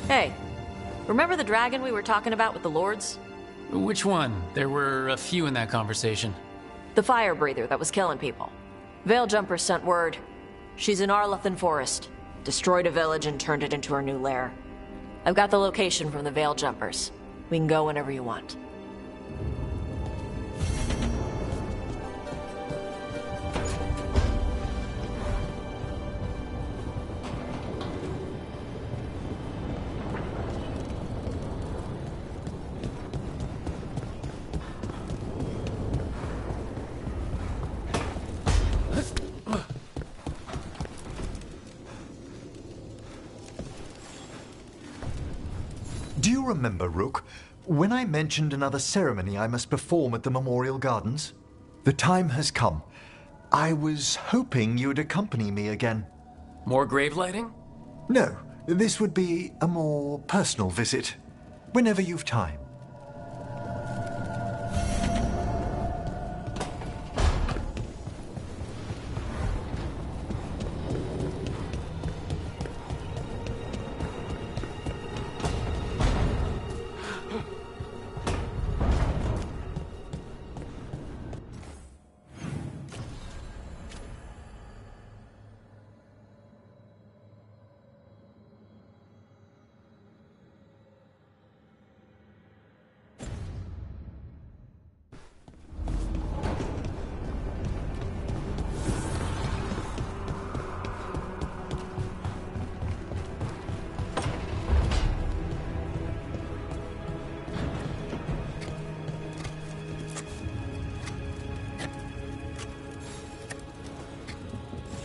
Hey, remember the dragon we were talking about with the lords? Which one? There were a few in that conversation. The fire breather that was killing people. Veiljumpers sent word. She's in Arlethan Forest. Destroyed a village and turned it into her new lair. I've got the location from the Veiljumpers. We can go whenever you want. Do you remember, Rook, when I mentioned another ceremony I must perform at the Memorial Gardens? The time has come. I was hoping you'd accompany me again. More grave lighting? No, this would be a more personal visit. Whenever you've time.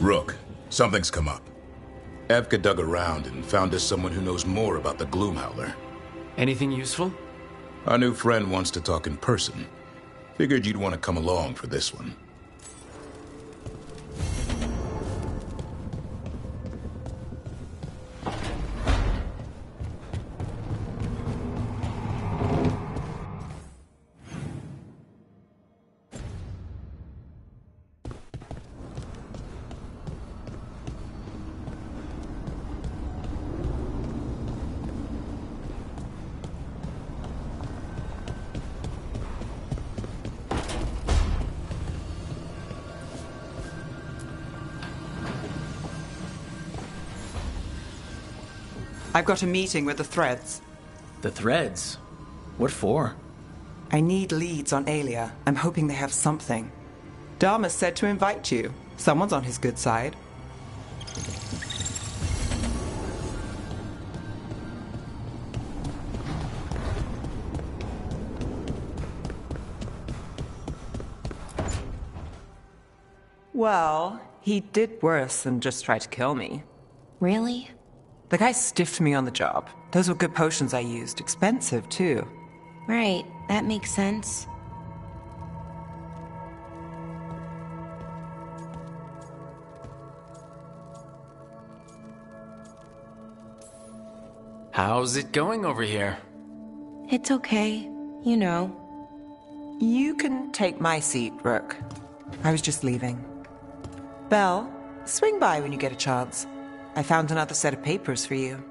Rook, something's come up. Evka dug around and found us someone who knows more about the Gloomhowler. Anything useful? Our new friend wants to talk in person. Figured you'd want to come along for this one. I've got a meeting with the Threads. The Threads? What for? I need leads on Aelia. I'm hoping they have something. Dharma said to invite you. Someone's on his good side. Well, he did worse than just try to kill me. Really? The guy stiffed me on the job. Those were good potions I used. Expensive, too. Right, that makes sense. How's it going over here? It's okay. You know. You can take my seat, Rook. I was just leaving. Belle, swing by when you get a chance. I found another set of papers for you.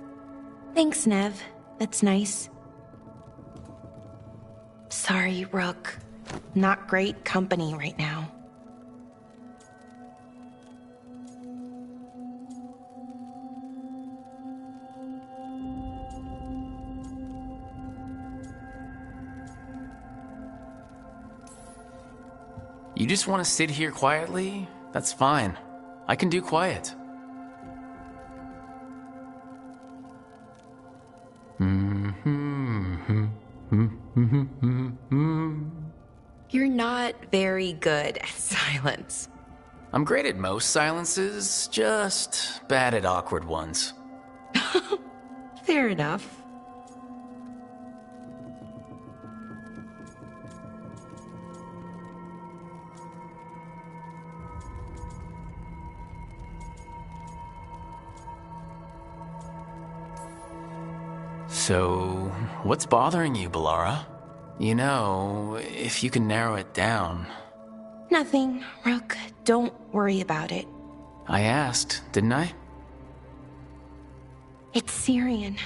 Thanks, Nev. That's nice. Sorry, Rook. Not great company right now. You just want to sit here quietly? That's fine. I can do quiet. You're not very good at silence. I'm great at most silences, just bad at awkward ones. Fair enough. So, what's bothering you, Bellara? You know, if you can narrow it down. Nothing, Rook. Don't worry about it. I asked, didn't I? It's Syrian.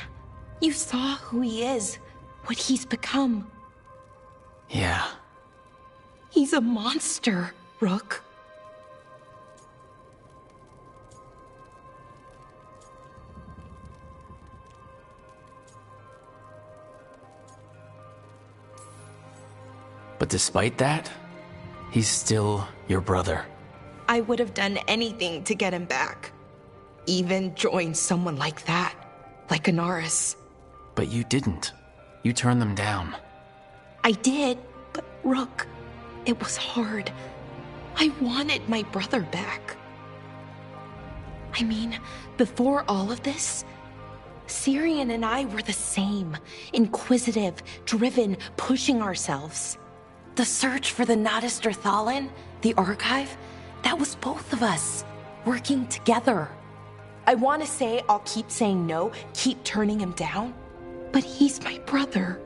You saw who he is, what he's become. Yeah. He's a monster, Rook. But despite that, he's still your brother. I would have done anything to get him back. Even join someone like that, like Anaris. But you didn't. You turned them down. I did, but Rook, it was hard. I wanted my brother back. I mean, before all of this, Syrian and I were the same. Inquisitive, driven, pushing ourselves. The search for the Nadister Thalin, the archive, that was both of us, working together. I want to say I'll keep saying no, keep turning him down, but he's my brother.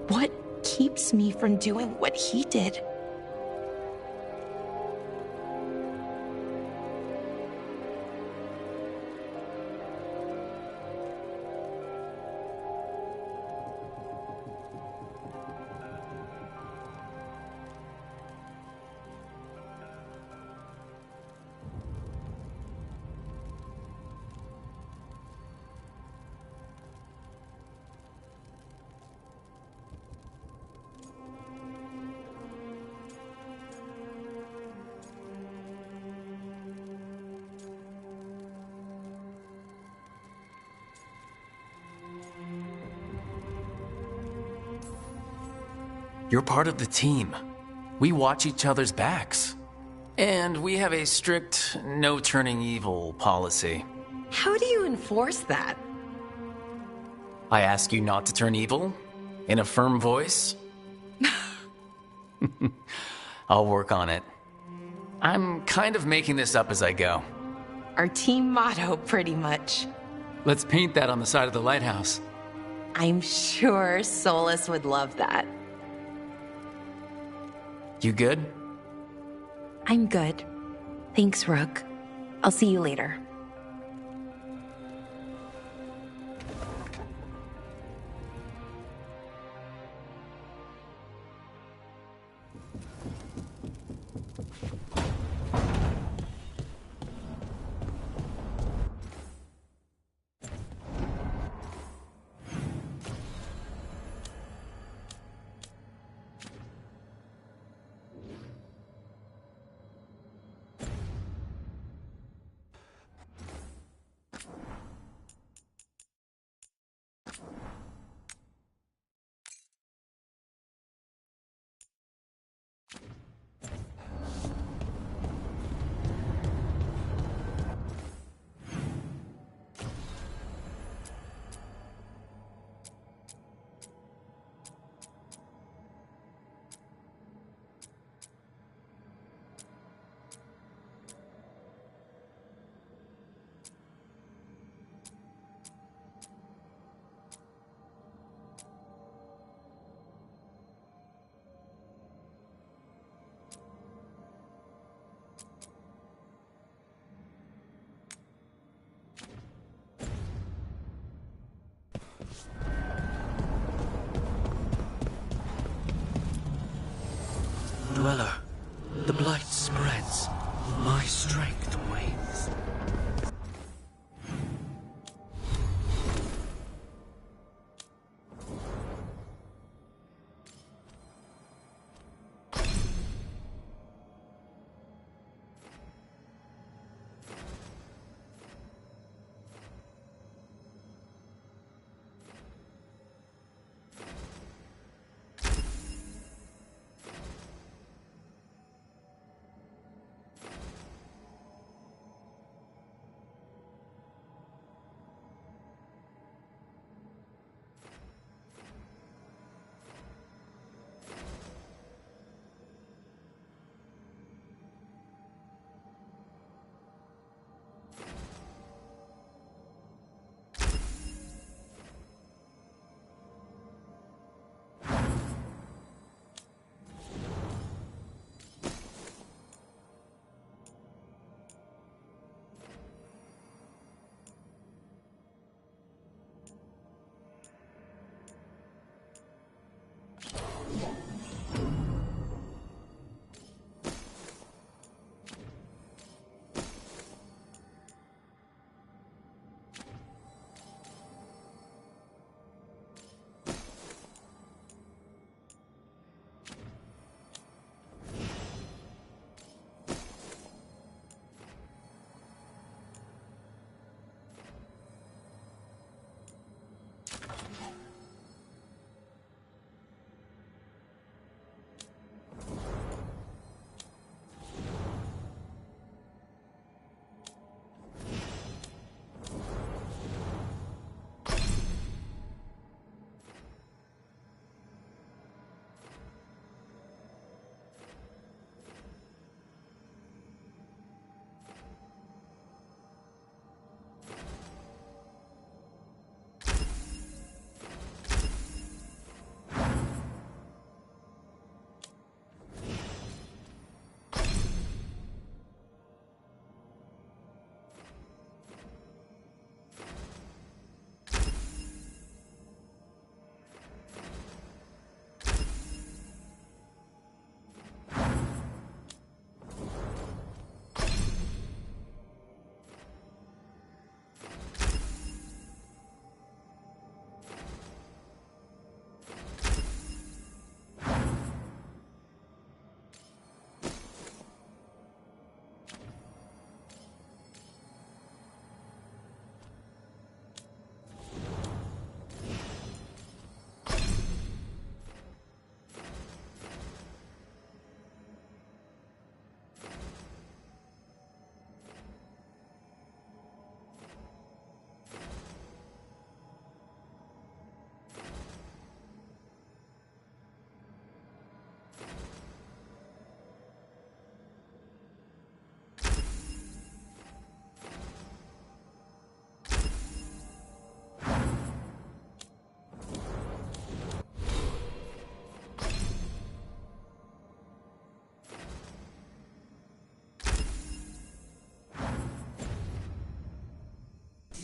What keeps me from doing what he did? You're part of the team. We watch each other's backs. And we have a strict no turning evil policy. How do you enforce that? I ask you not to turn evil? In a firm voice? I'll work on it. I'm kind of making this up as I go. Our team motto, pretty much. Let's paint that on the side of the lighthouse. I'm sure Solus would love that. You good? I'm good. Thanks, Rook. I'll see you later. Dweller, the blight spreads. My strength wanes.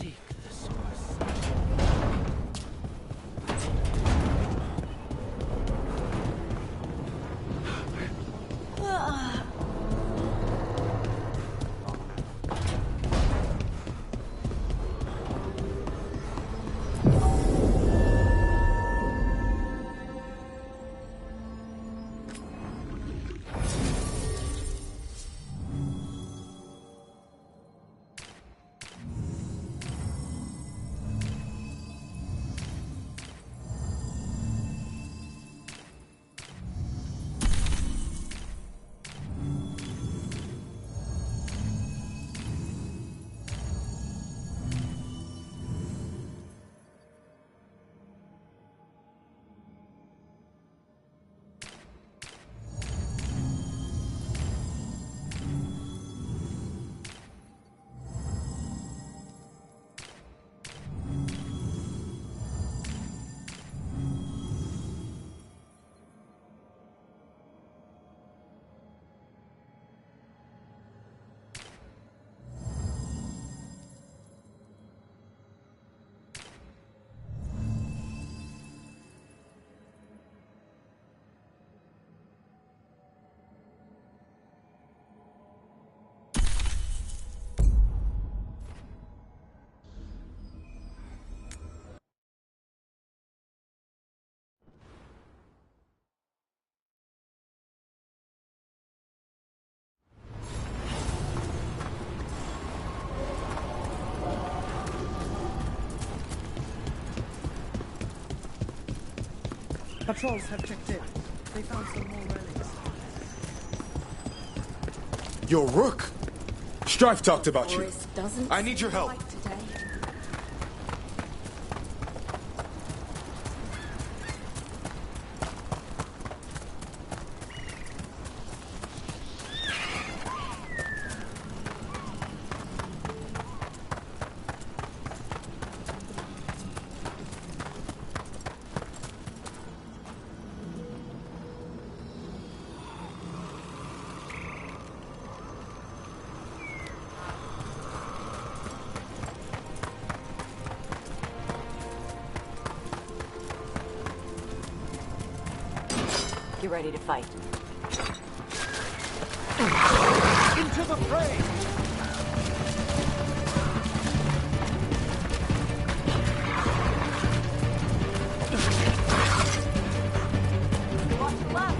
seek the source. Patrols have checked in. They found some more relics. Yo, Rook! Strife talked about you. Boris doesn't I need your help. like today. Get ready to fight. Into the fray! Watch the left.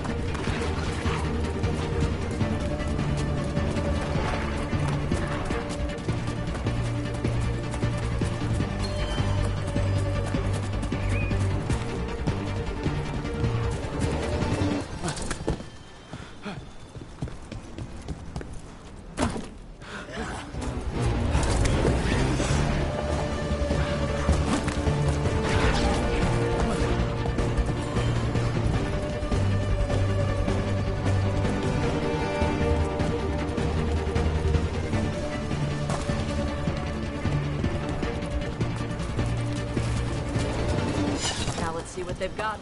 Now let's see what they've got.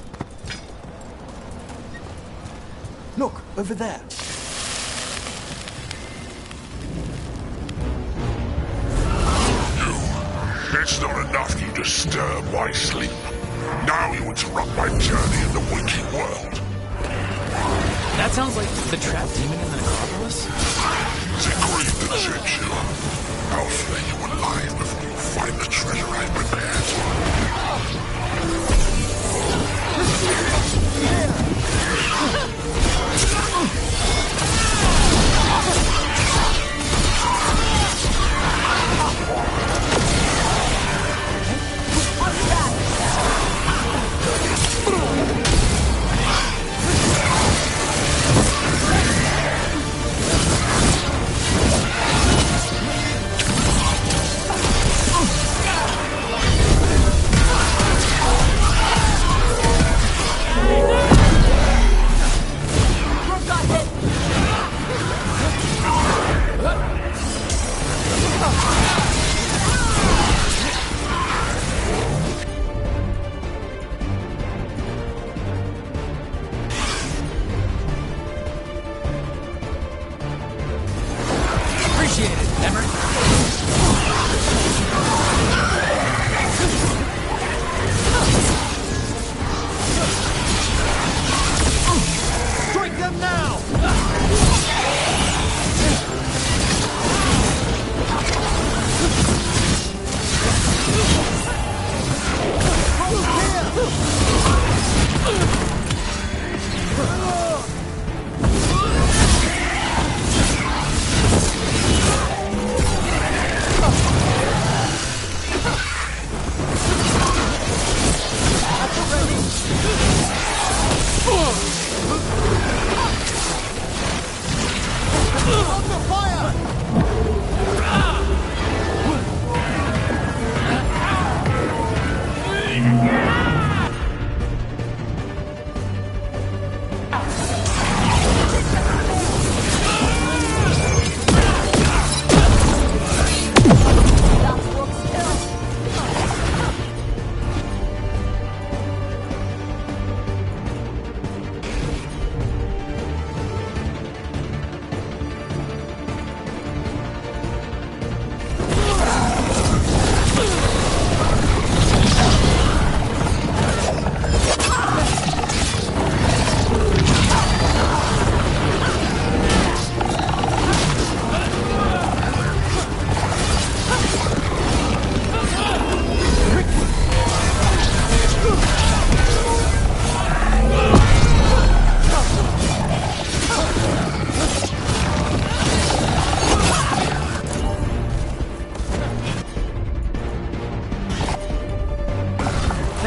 Look, over there. It's not enough you disturb my sleep. Now you interrupt my journey in the waking world. That sounds like the trapped demon in the necropolis. The greed that sent you. I'll flay you alive before you find the treasure I prepared.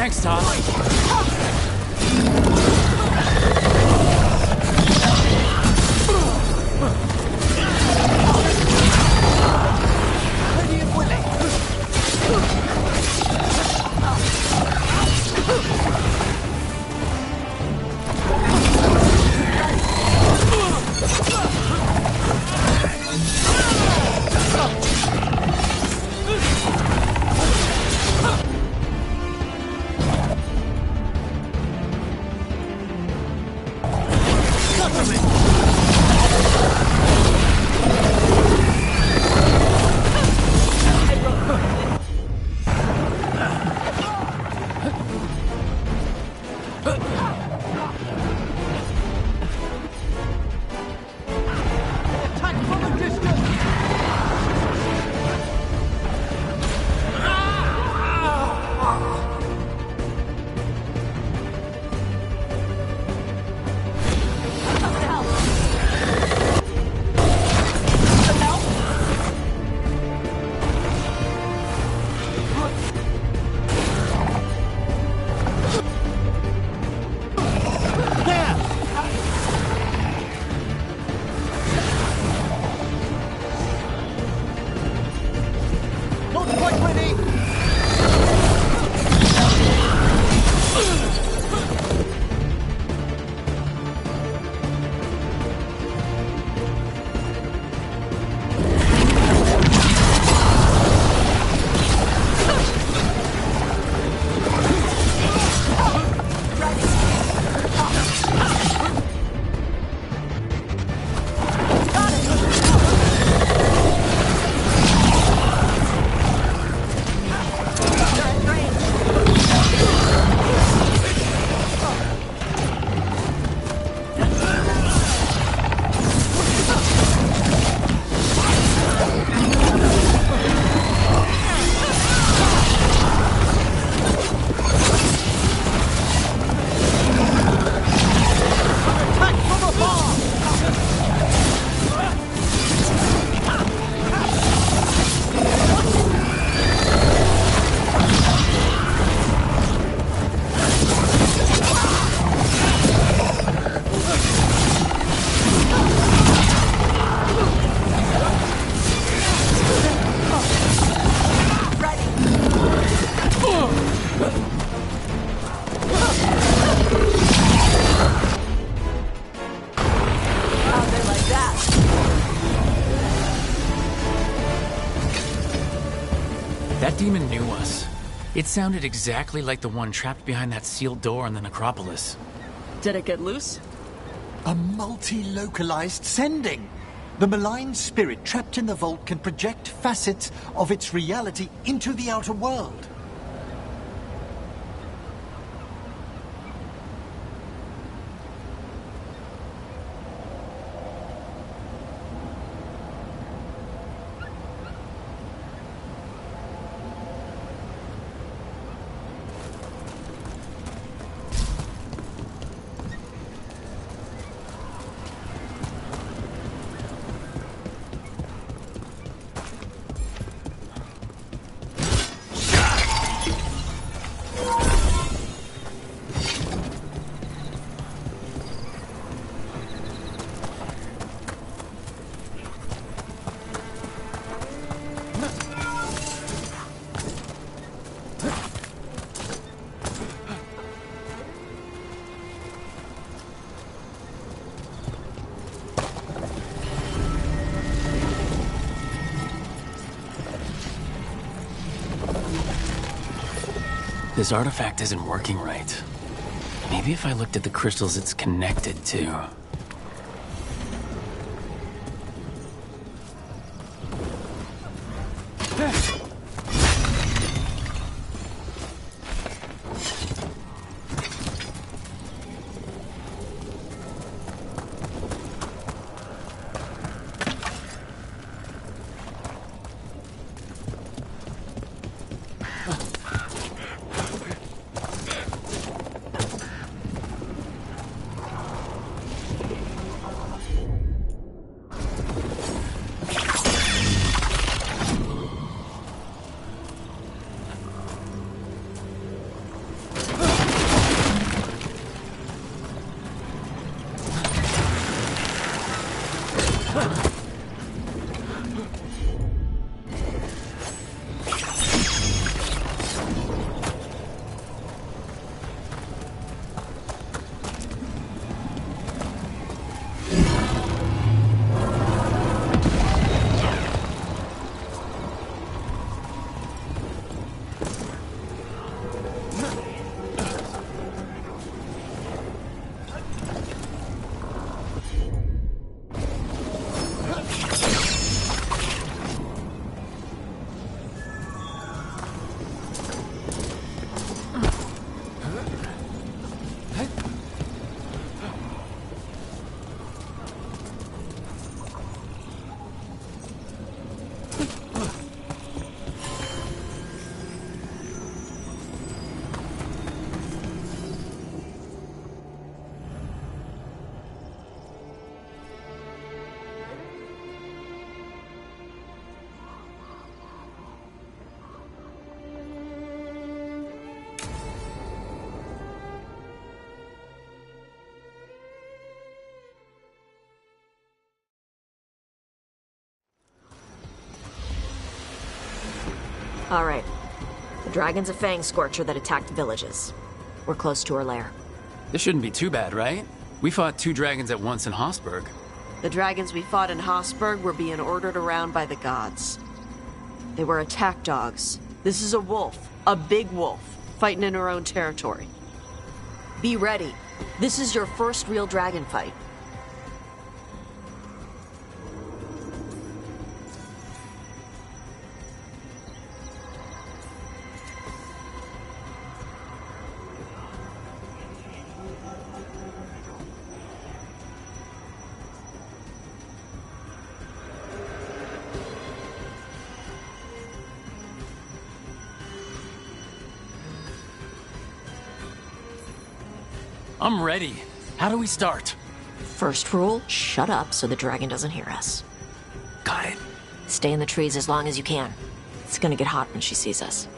Thanks, Todd. That demon knew us. It sounded exactly like the one trapped behind that sealed door in the necropolis. Did it get loose? A multi-localized sending. The malign spirit trapped in the vault can project facets of its reality into the outer world. This artifact isn't working right. Maybe if I looked at the crystals it's connected to. All right. The dragon's a fang scorcher that attacked villages. We're close to her lair. This shouldn't be too bad, right? We fought 2 dragons at once in Hossberg. The dragons we fought in Hossberg were being ordered around by the gods. They were attack dogs. This is a wolf, a big wolf, fighting in her own territory. Be ready. This is your first real dragon fight. I'm ready. How do we start? First rule, shut up so the dragon doesn't hear us. Got it. Stay in the trees as long as you can. It's gonna get hot when she sees us.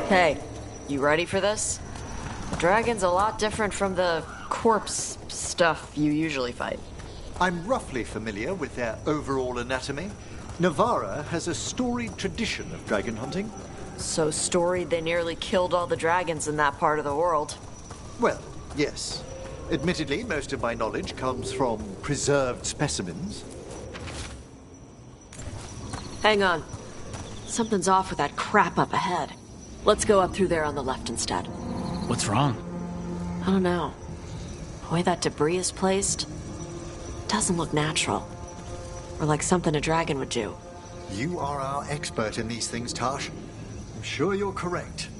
Hey, you ready for this? The dragon's a lot different from the corpse stuff you usually fight. I'm roughly familiar with their overall anatomy. Navarra has a storied tradition of dragon hunting. So storied they nearly killed all the dragons in that part of the world. Well, yes. Admittedly, most of my knowledge comes from preserved specimens. Hang on. Something's off with that crap up ahead. Let's go up through there on the left instead. What's wrong? I don't know. The way that debris is placed doesn't look natural. Or like something a dragon would do. You are our expert in these things, Tash. I'm sure you're correct.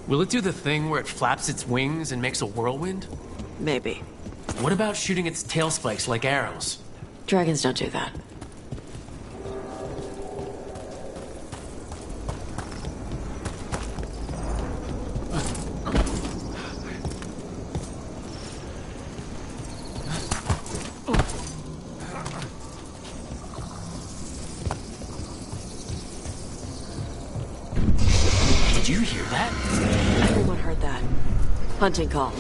Will it do the thing where it flaps its wings and makes a whirlwind? Maybe. What about shooting its tail spikes like arrows? Dragons don't do that. Did you hear that? Everyone heard that. Hunting call.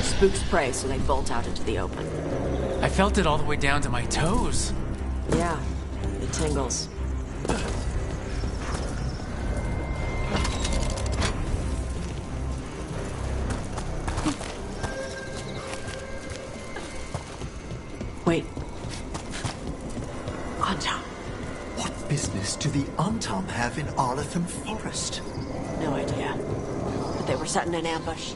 Spooks prey, so they bolt out into the open. I felt it all the way down to my toes. Yeah, it tingles. Wait. Antam. What business do the Antam have in Arlatham Forest? No idea. But they were setting an ambush.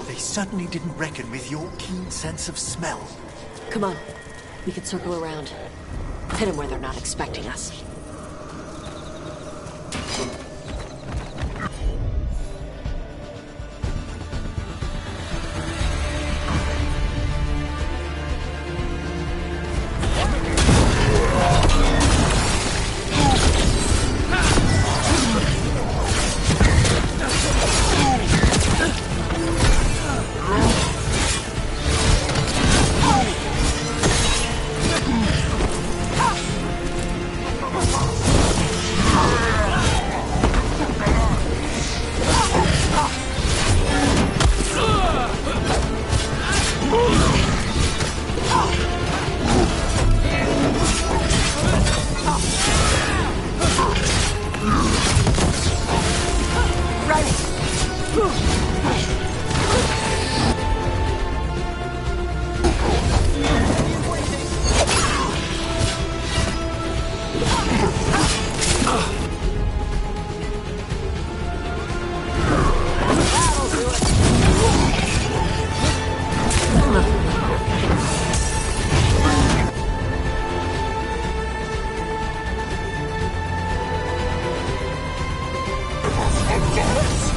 They certainly didn't reckon with your keen sense of smell. Come on. We can circle around. Hit them where they're not expecting us.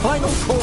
Final call!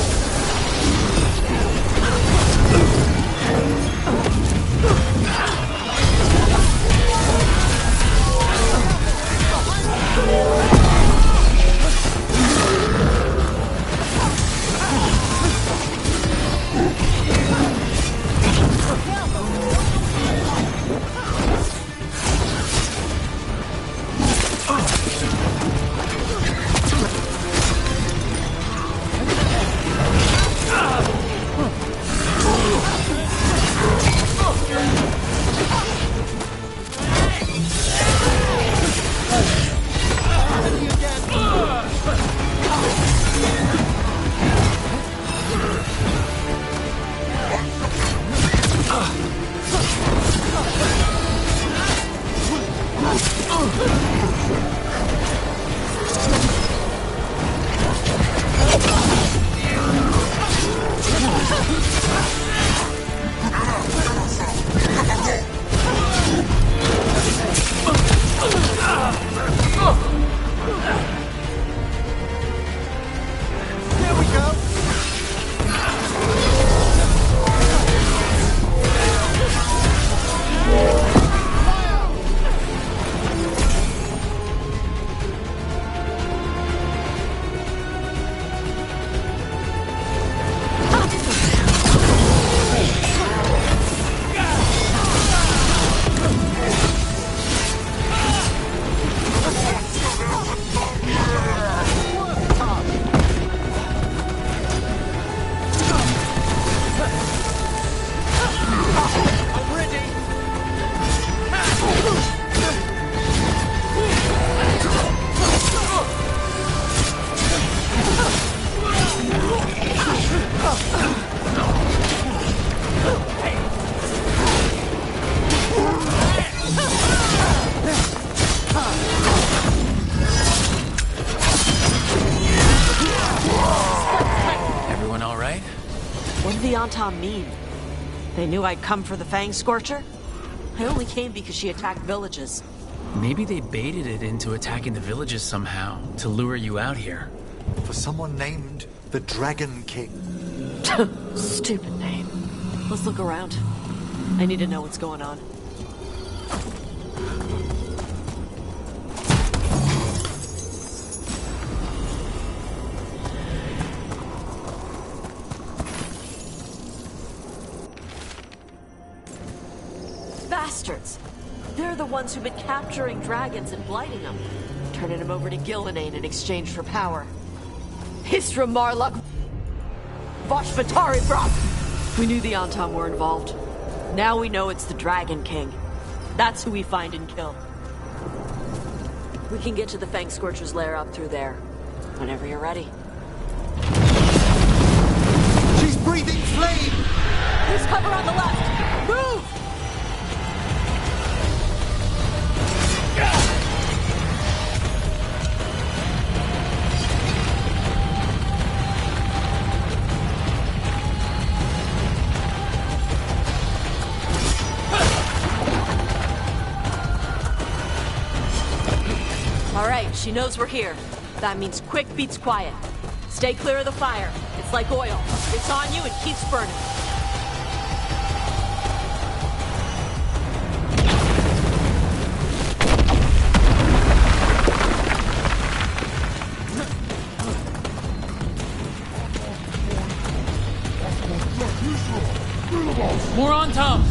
Tom mean? They knew I'd come for the Fang Scorcher? I only came because she attacked villages. Maybe they baited it into attacking the villages somehow, to lure you out here. For someone named the Dragon King. Stupid name. Let's look around. I need to know what's going on. Bastards! They're the ones who've been capturing dragons and blighting them, turning them over to Gillenane in exchange for power. Histra Marluk Voshvatari Brok! We knew the Antam were involved. Now we know it's the Dragon King. That's who we find and kill. We can get to the Fang Scorcher's lair up through there. Whenever you're ready. She's breathing flame! There's cover on the left! Move! All right, she knows we're here. That means quick beats quiet. Stay clear of the fire. It's like oil. It's on you and keeps burning. More on Tom!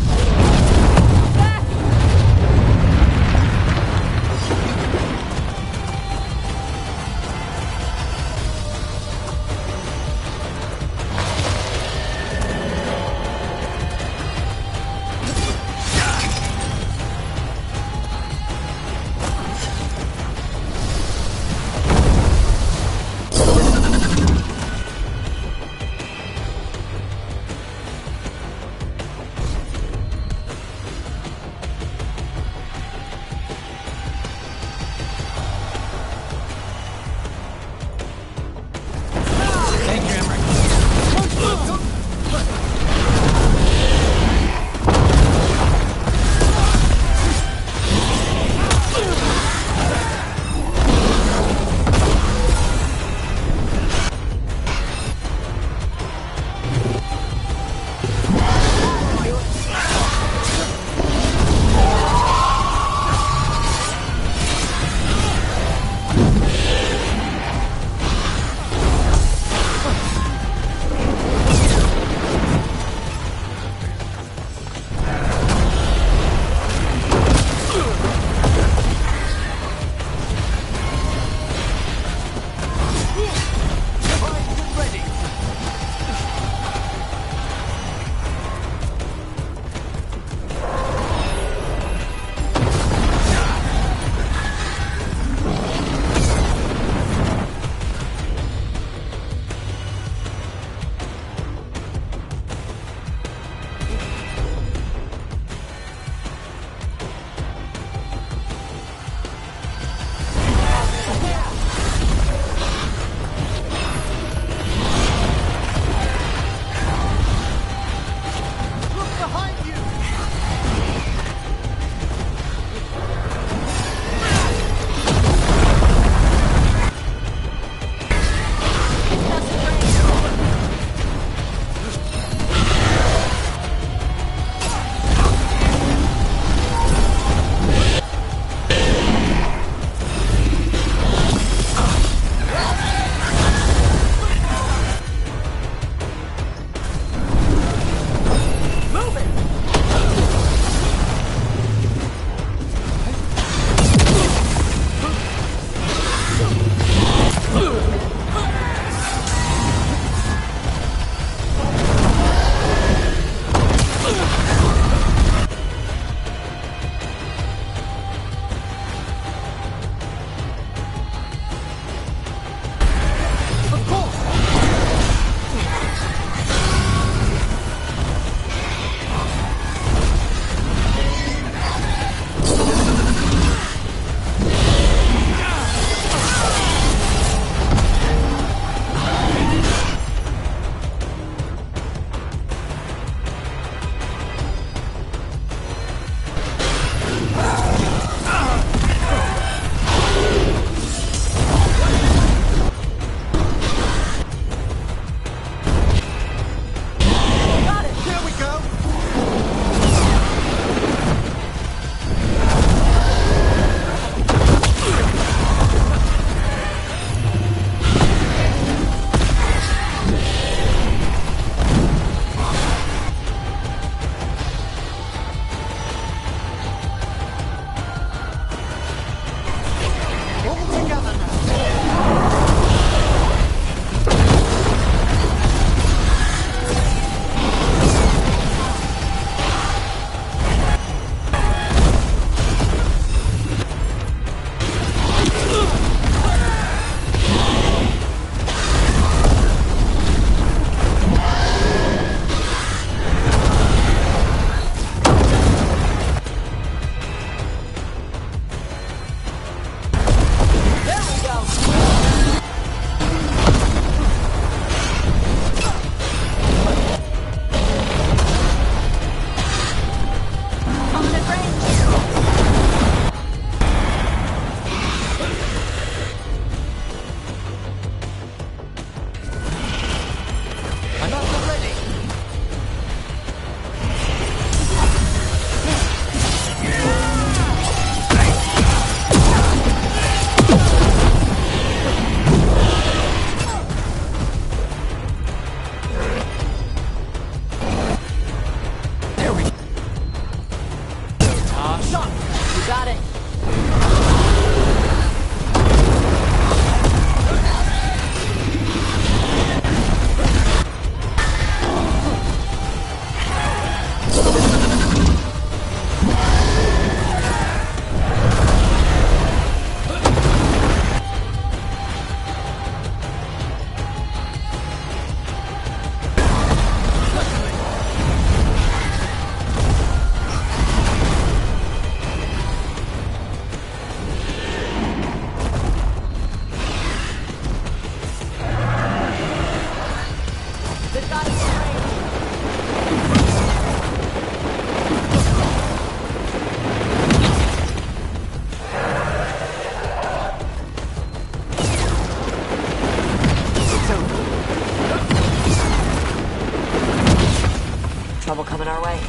trouble coming our way.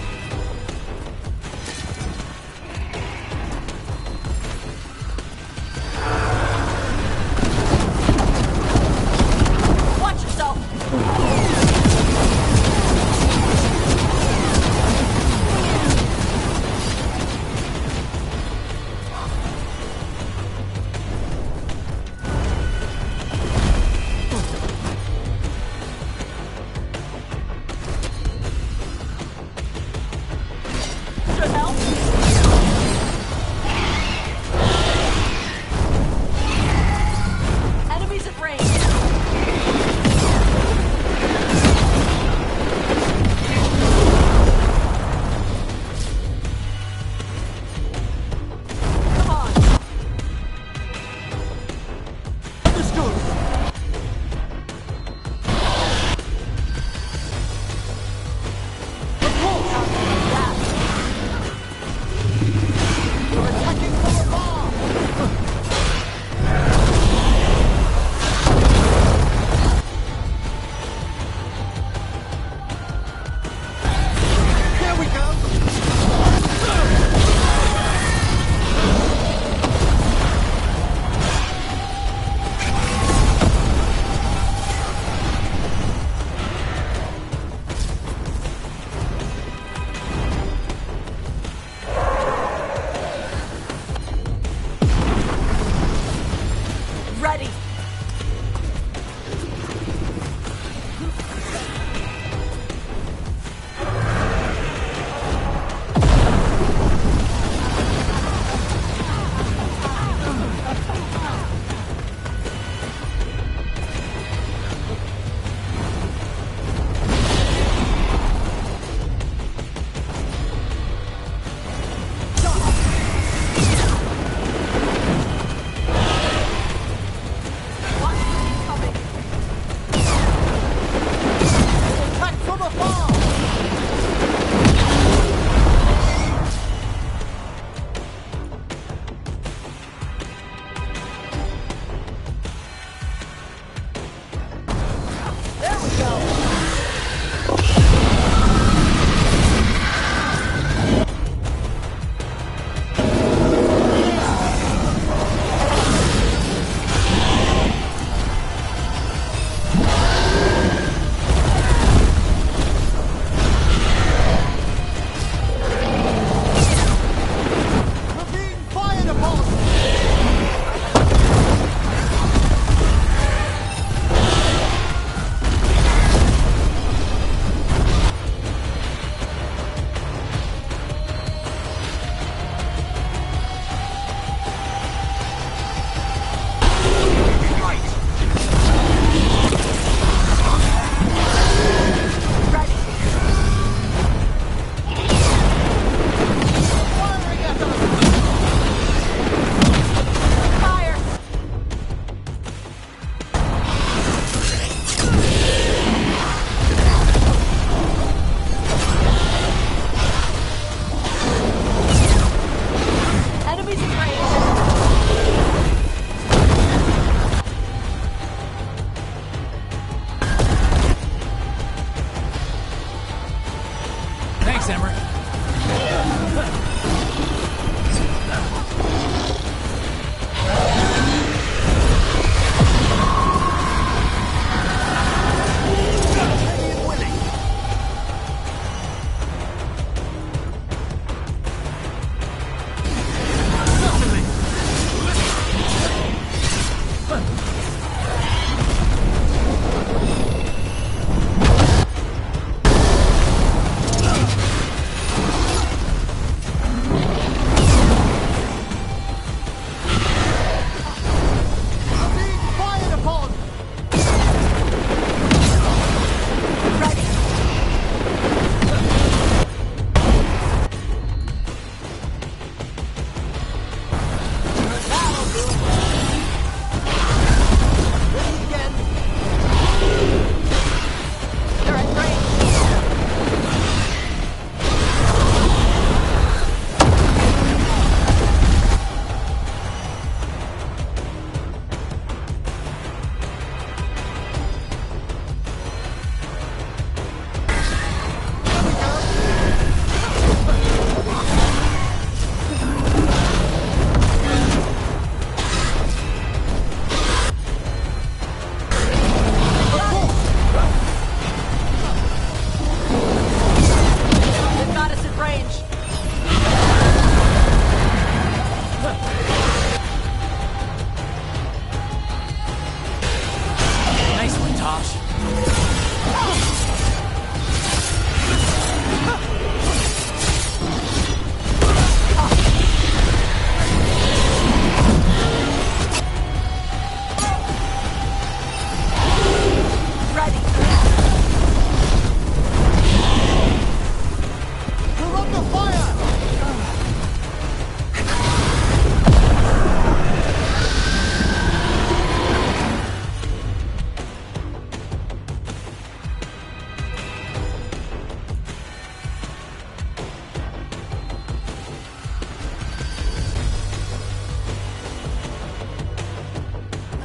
Watch yourself!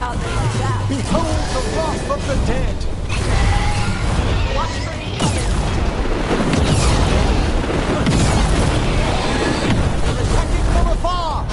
How'd they like that? Behold the wrath of the dead! Watch for me coming. Attacking from afar!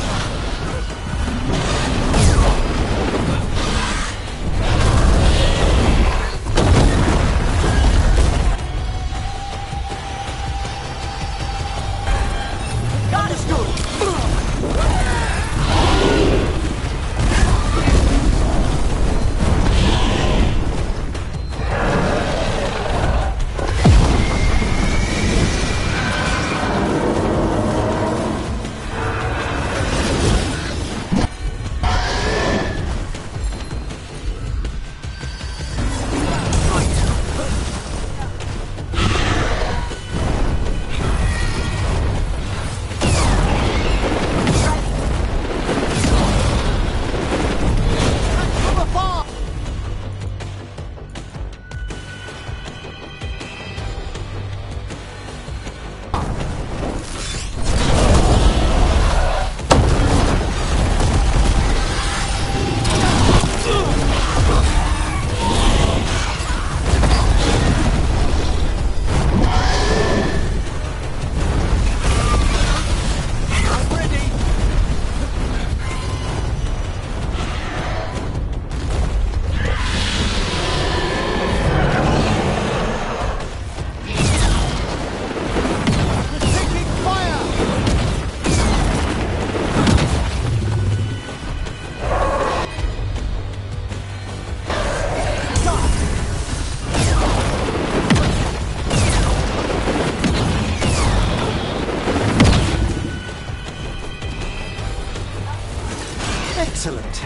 Excellent.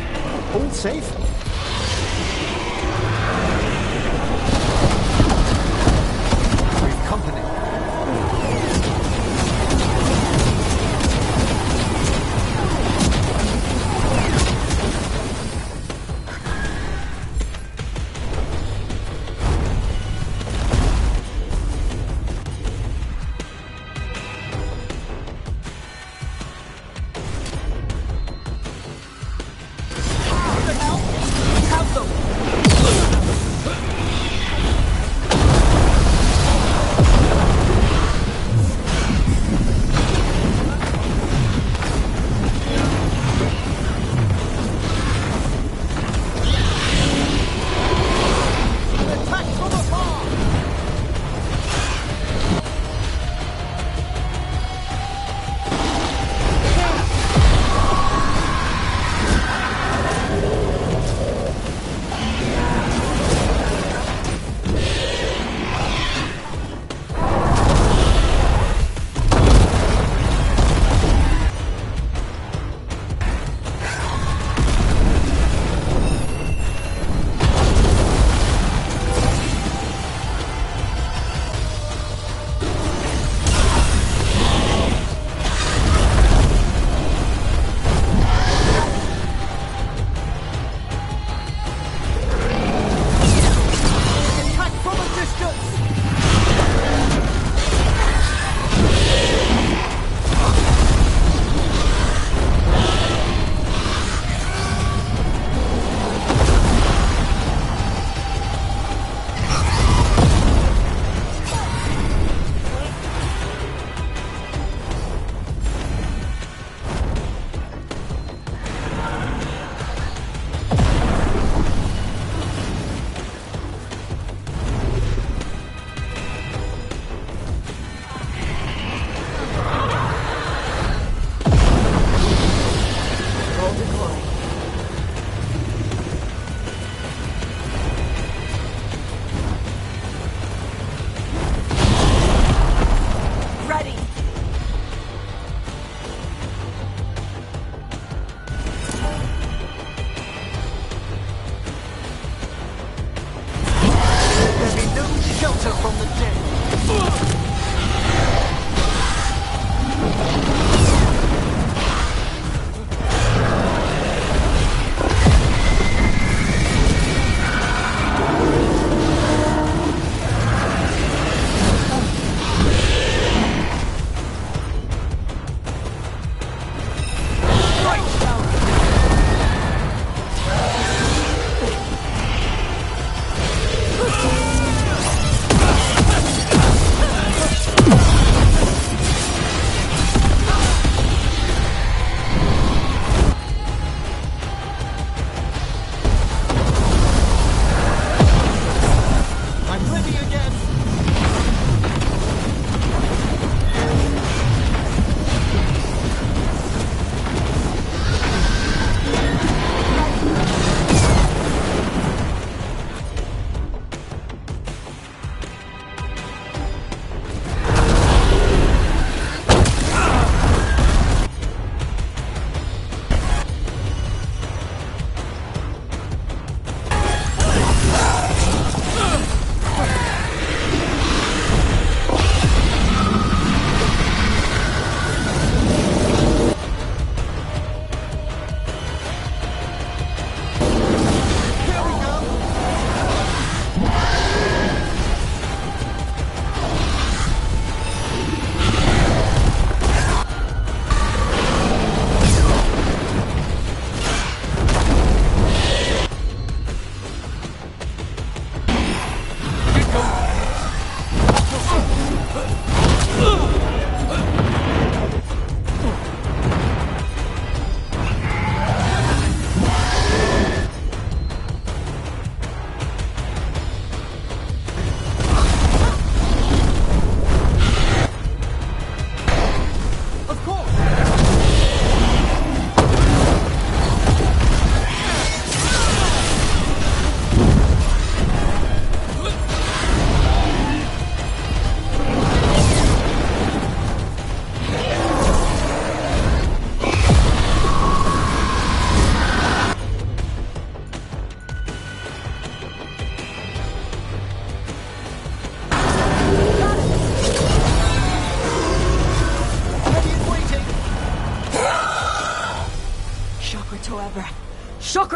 All safe? We've company.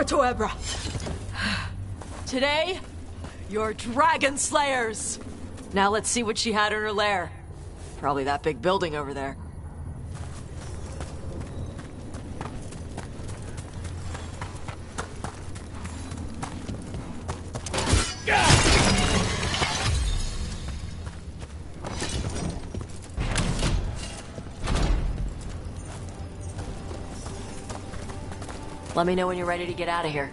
Toebra. Today, you're dragon slayers. Now let's see what she had in her lair. Probably that big building over there. Let me know when you're ready to get out of here.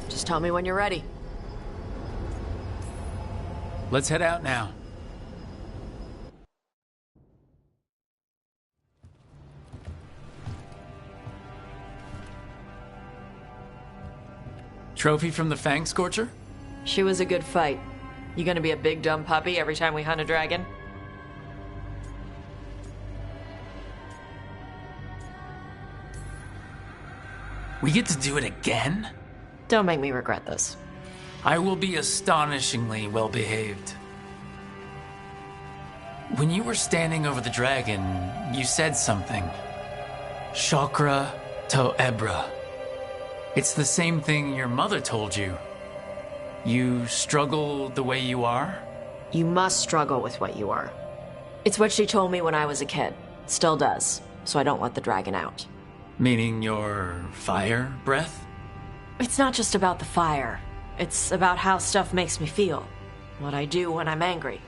Just tell me when you're ready. Let's head out now. Trophy from the Fang Scorcher? She was a good fight. You gonna be a big dumb puppy every time we hunt a dragon? We get to do it again? Don't make me regret this. I will be astonishingly well behaved. When you were standing over the dragon, you said something. Chakra Toebra. It's the same thing your mother told you. You struggle the way you are? You must struggle with what you are. It's what she told me when I was a kid. Still does, so I don't let the dragon out. Meaning your fire breath? It's not just about the fire. It's about how stuff makes me feel. What I do when I'm angry.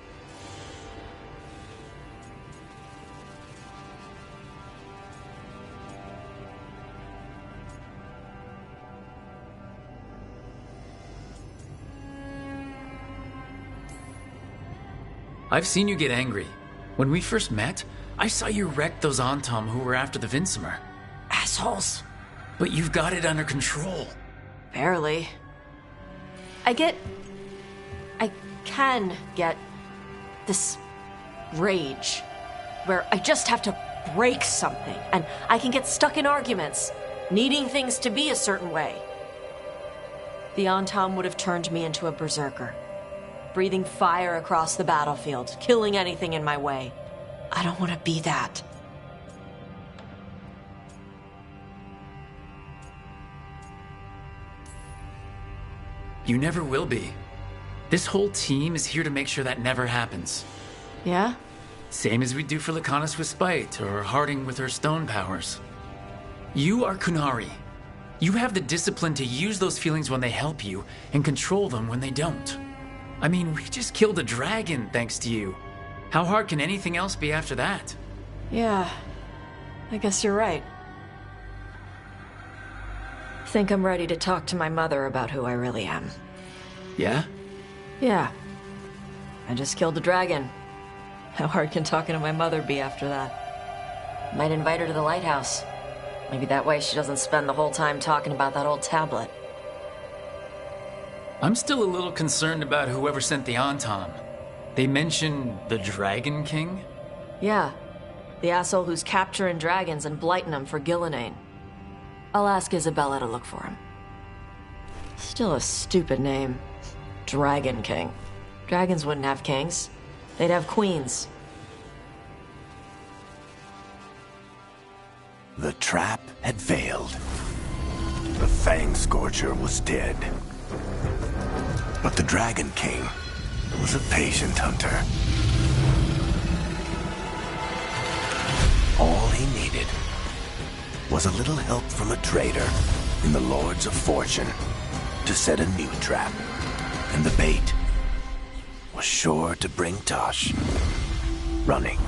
I've seen you get angry. When we first met, I saw you wreck those Antom who were after the Vinsimer. Assholes. But you've got it under control. Barely. I can get this rage where I just have to break something and I can get stuck in arguments, needing things to be a certain way. The Antom would have turned me into a berserker, breathing fire across the battlefield, killing anything in my way. I don't want to be that. You never will be. This whole team is here to make sure that never happens. Yeah? Same as we do for Lacanis with Spite, or Harding with her stone powers. You are Kunari. You have the discipline to use those feelings when they help you, and control them when they don't. I mean, we just killed a dragon thanks to you. How hard can anything else be after that? Yeah, I guess you're right. Think I'm ready to talk to my mother about who I really am. Yeah? Yeah. I just killed a dragon. How hard can talking to my mother be after that? Might invite her to the lighthouse. Maybe that way she doesn't spend the whole time talking about that old tablet. I'm still a little concerned about whoever sent the Anton. They mentioned the Dragon King? Yeah. The asshole who's capturing dragons and blighting them for Gillinane. I'll ask Isabella to look for him. Still a stupid name. Dragon King. Dragons wouldn't have kings. They'd have queens. The trap had failed. The Fang Scorcher was dead. But the Dragon King was a patient hunter. All he needed was a little help from a trader in the Lords of Fortune to set a new trap. And the bait was sure to bring Tosh running.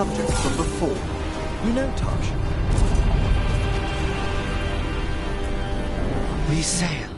subject from before. You know, Taj. We sail.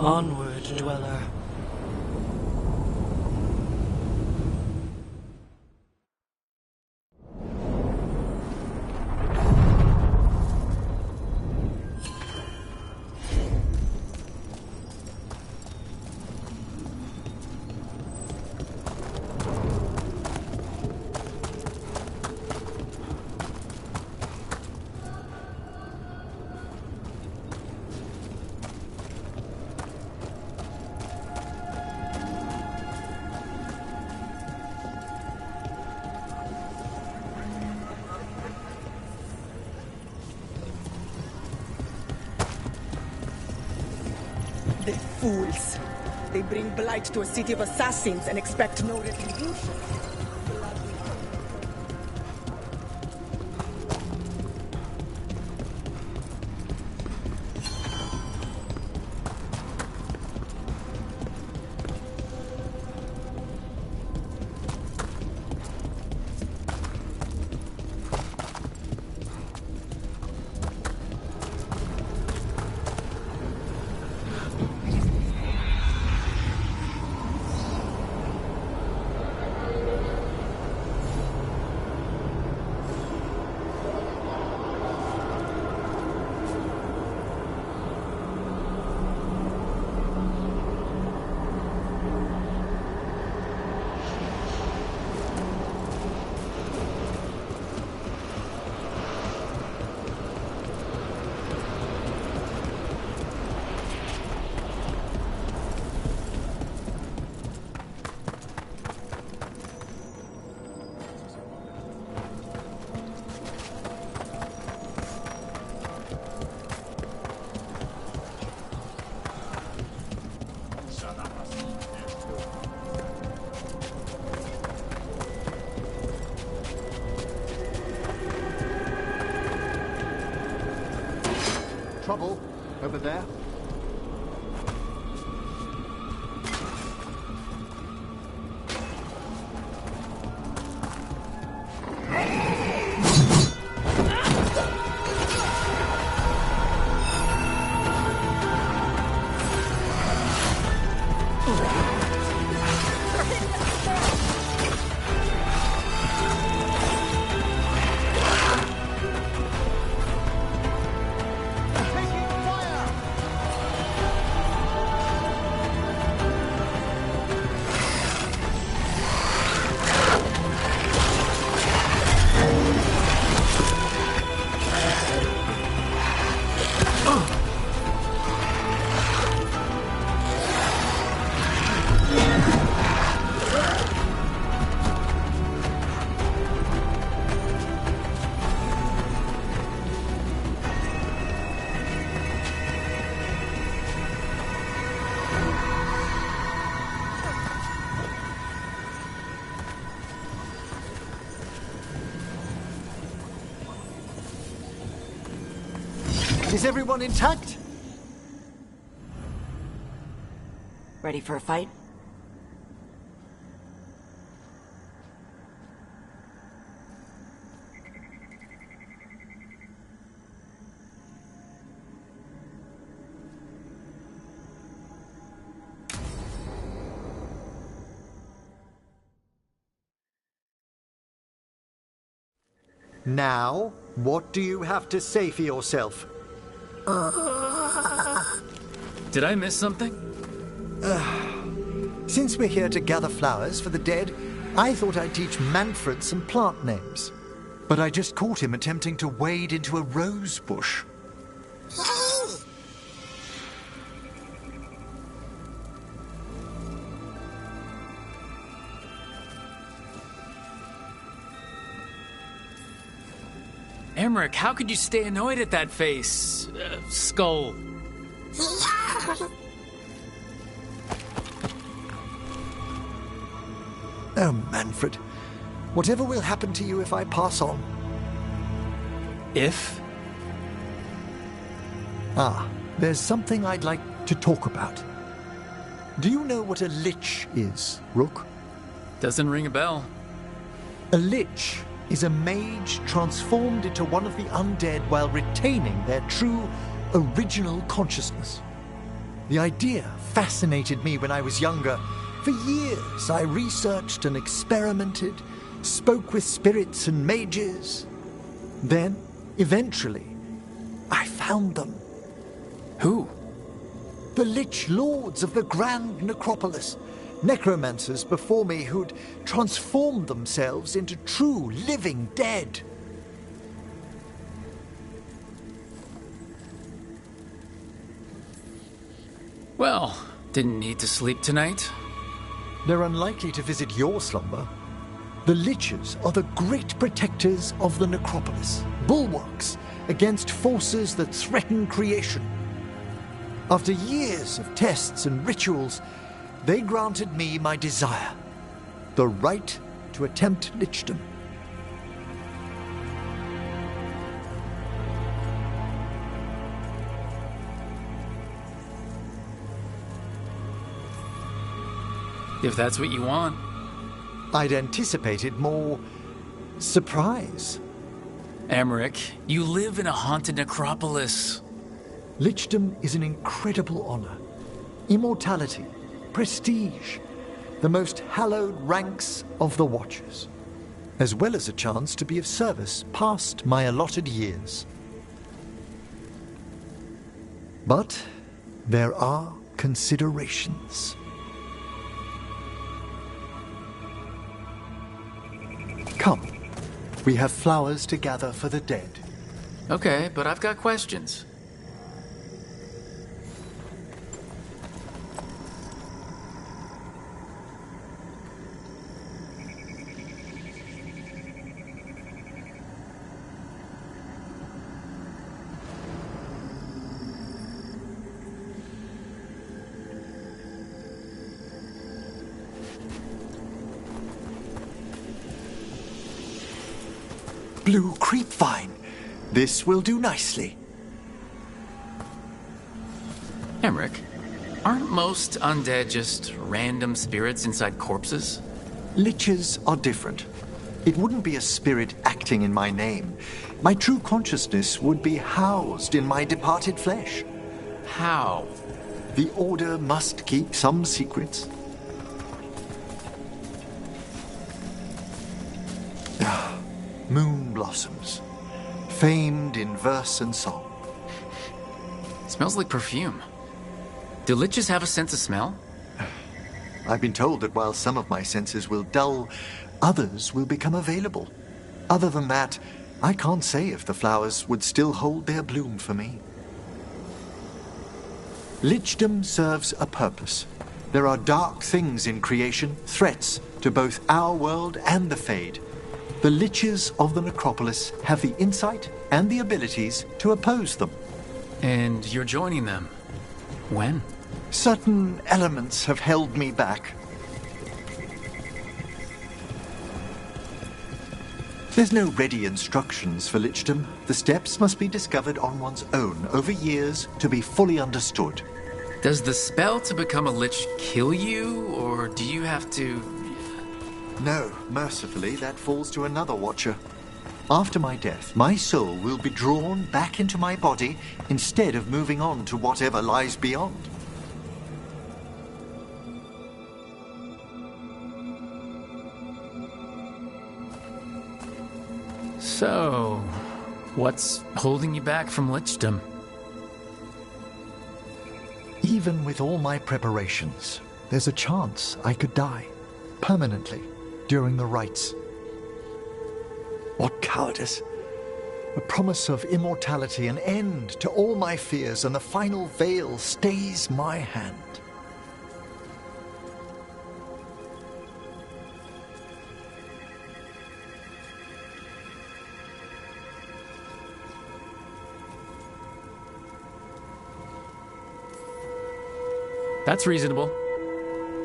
Onward, Dweller. The fools. They bring blight to a city of assassins and expect no retribution. Trouble over there. Is everyone intact? Ready for a fight? Now, what do you have to say for yourself? Did I miss something? Since we're here to gather flowers for the dead, I thought I'd teach Manfred some plant names. But I just caught him attempting to wade into a rose bush. Emmerich, how could you stay annoyed at that face? Skull. Oh, Manfred. Whatever will happen to you if I pass on? If? There's something I'd like to talk about. Do you know what a lich is, Rook? Doesn't ring a bell. A lich is a mage transformed into one of the undead while retaining their true, original consciousness. The idea fascinated me when I was younger. For years, I researched and experimented, spoke with spirits and mages. Then, eventually, I found them. Who? The Lich Lords of the Grand Necropolis. Necromancers before me who'd transformed themselves into true living dead. Well, didn't need to sleep tonight. They're unlikely to visit your slumber. The Liches are the great protectors of the necropolis, bulwarks against forces that threaten creation. After years of tests and rituals, they granted me my desire, the right to attempt lichdom. If that's what you want. I'd anticipated more surprise. Emmerich, you live in a haunted necropolis. Lichdom is an incredible honor. Immortality, prestige, the most hallowed ranks of the Watchers, as well as a chance to be of service past my allotted years. But there are considerations. Come, we have flowers to gather for the dead. Okay, but I've got questions. Blue creepvine. This will do nicely. Emmerich, aren't most undead just random spirits inside corpses? Liches are different. It wouldn't be a spirit acting in my name. My true consciousness would be housed in my departed flesh. How? The Order must keep some secrets. Moon blossoms, famed in verse and song. Smells like perfume. Do liches have a sense of smell? I've been told that while some of my senses will dull, others will become available. Other than that, I can't say if the flowers would still hold their bloom for me. Lichdom serves a purpose. There are dark things in creation, threats to both our world and the Fade. The Liches of the Necropolis have the insight and the abilities to oppose them. And you're joining them. When? Certain elements have held me back. There's no ready instructions for lichdom. The steps must be discovered on one's own over years to be fully understood. Does the spell to become a lich kill you, or do you have to... No, mercifully, that falls to another watcher. After my death, my soul will be drawn back into my body instead of moving on to whatever lies beyond. So, what's holding you back from lichdom? Even with all my preparations, there's a chance I could die permanently during the rites. What cowardice! A promise of immortality, an end to all my fears, and the final veil stays my hand. That's reasonable.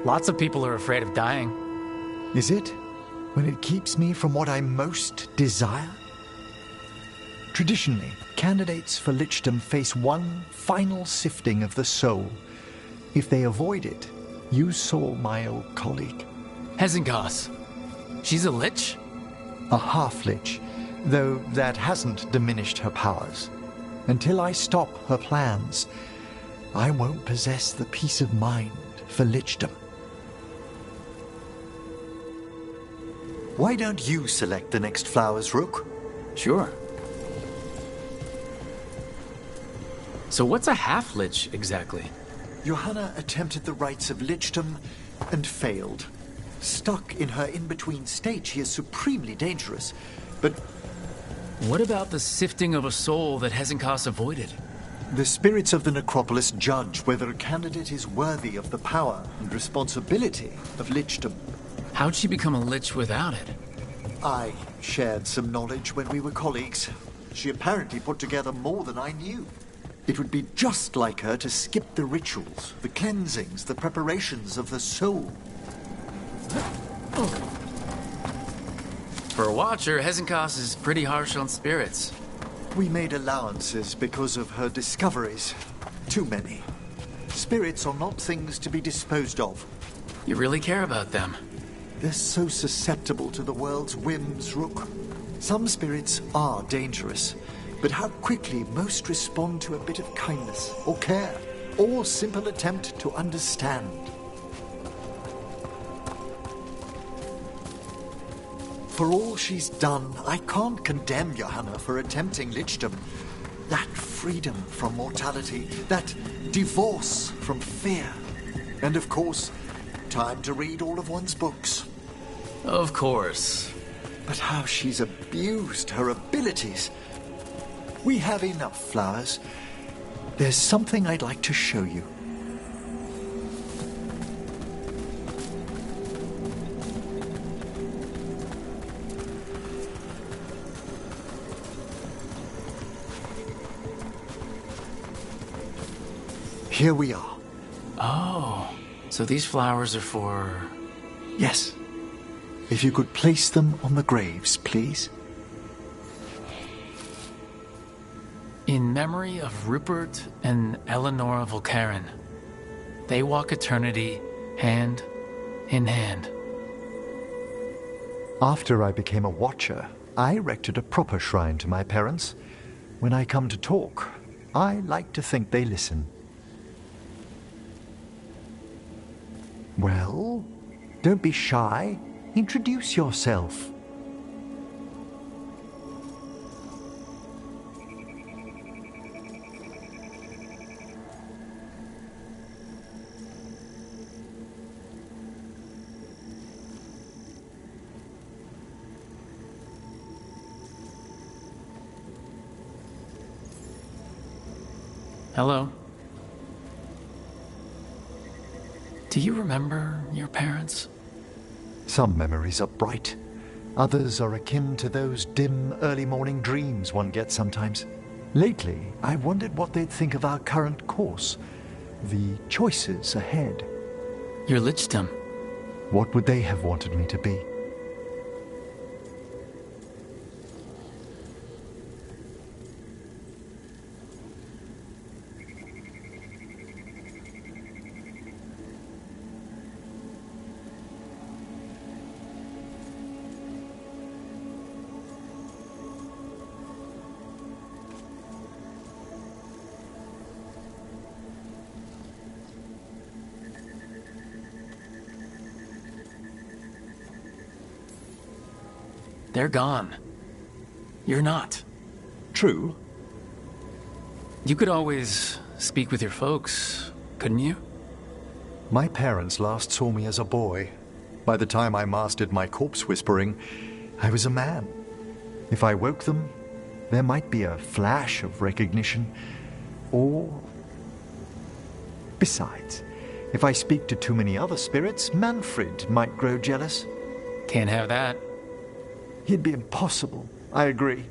Lots of people are afraid of dying. Is it? When it keeps me from what I most desire? Traditionally, candidates for lichdom face one final sifting of the soul. If they avoid it, you saw my old colleague. Hezenkos. She's a lich? A half-lich, though that hasn't diminished her powers. Until I stop her plans, I won't possess the peace of mind for lichdom. Why don't you select the next flowers, Rook? Sure. So what's a half-lich exactly? Johanna attempted the rites of lichdom and failed. Stuck in her in-between state, she is supremely dangerous, but... What about the sifting of a soul that Hezenkos avoided? The spirits of the necropolis judge whether a candidate is worthy of the power and responsibility of lichdom. How'd she become a lich without it? I shared some knowledge when we were colleagues. She apparently put together more than I knew. It would be just like her to skip the rituals, the cleansings, the preparations of the soul. For a watcher, Hezenkos is pretty harsh on spirits. We made allowances because of her discoveries. Too many. Spirits are not things to be disposed of. You really care about them. They're so susceptible to the world's whims, Rook. Some spirits are dangerous, but how quickly most respond to a bit of kindness or care or simple attempt to understand. For all she's done, I can't condemn Johanna for attempting lichdom. That freedom from mortality, that divorce from fear. And of course, time to read all of one's books. Of course. But how she's abused her abilities. We have enough flowers. There's something I'd like to show you. Here we are. Oh, so these flowers are for... Yes. If you could place them on the graves, please. In memory of Rupert and Eleanor Volkaren. They walk eternity hand in hand. After I became a watcher, I erected a proper shrine to my parents. When I come to talk, I like to think they listen. Well, don't be shy. Introduce yourself. Hello. Do you remember your parents? Some memories are bright. Others are akin to those dim, early morning dreams one gets sometimes. Lately, I wondered what they'd think of our current course, the choices ahead. Your lichdom. What would they have wanted me to be? They're gone. You're not. True. You could always speak with your folks, couldn't you? My parents last saw me as a boy. By the time I mastered my corpse whispering, I was a man. If I woke them, there might be a flash of recognition, or... Besides, if I speak to too many other spirits, Manfred might grow jealous. Can't have that. He'd be impossible. I agree.